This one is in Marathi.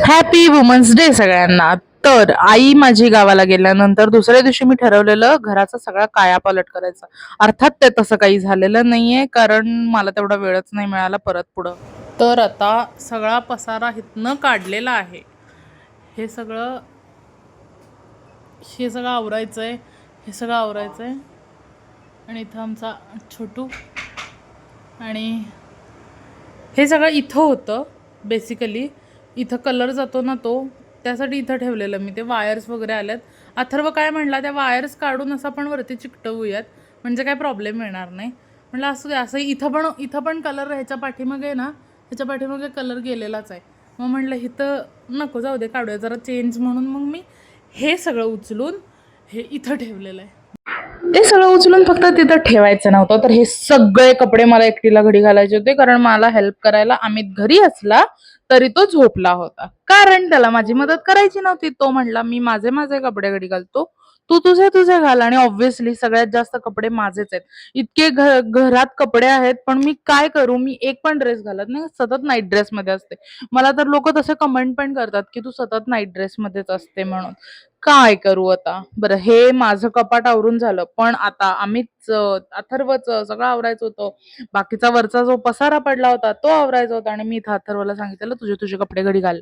हॅपी वुमन्स डे सगळ्यांना. तर आई माझी गावाला गेल्यानंतर दुसऱ्या दिवशी मी ठरवलेलं घराचा सगळा कायापालट करायचा. अर्थात ते तसं काही झालेलं नाहीये, कारण मला तेवढा वेळच नाही मिळाला परत पुढं. तर आता सगळा पसारा इथनं काढलेला आहे. हे सगळं हे सगळं आवरायचंय, हे सगळं आवरायचंय. आणि इथं आमचा छोटू, आणि हे सगळं इथं होतं बेसिकली. इथं कलर जातो ना तो, त्यासाठी इथं ठेवलेलं मी. ते वायर्स वगैरे आल्यात. अथर्व काय म्हणला, त्या वायर्स काढून असं आपण वरती चिकटवूयात, म्हणजे काय प्रॉब्लेम येणार नाही. म्हणलं असं असं इथं पण कलर ह्याच्या पाठीमागे ना, ह्याच्या पाठीमागे कलर गेलेलाच आहे. मग म्हणलं इथं नको, जाऊ दे, काढूया जरा चेंज म्हणून. मग मी हे सगळं उचलून हे इथं ठेवलेलं आहे. ते सगळं उचलून फक्त तिथं ठेवायचं नव्हतं, तर हे सगळे कपडे मला एकटीला घडी घालायचे होते, कारण मला हेल्प करायला अमित घरी असला तरी तो झोपला होता, कारण त्याला माझी मदत करायची नव्हती. तो म्हणला मी माझे माझे कपडे घडी घालतो, तू तुझे तुझे घाल. आणि ऑब्व्हियसली सगळ्यात जास्त कपडे माझेच आहेत. इतके घरात कपडे आहेत, पण मी काय करू, मी एक पण ड्रेस घालत नाही, सतत नाईट ड्रेस मध्ये असते. मला तर लोक तसे कमेंट पण करतात की तू सतत नाईट ड्रेस मध्येच असते म्हणून. काय करू आता. बरं, हे माझं कपाट आवरून झालं, पण आता अथर्वचं सगळं आवरायचं होतं. बाकीचा वरचा जो पसारा पडला होता तो आवरायचा होता, आणि मी इथं अथर्वला सांगितलेलं तुझे तुझे कपडे घडी घाल.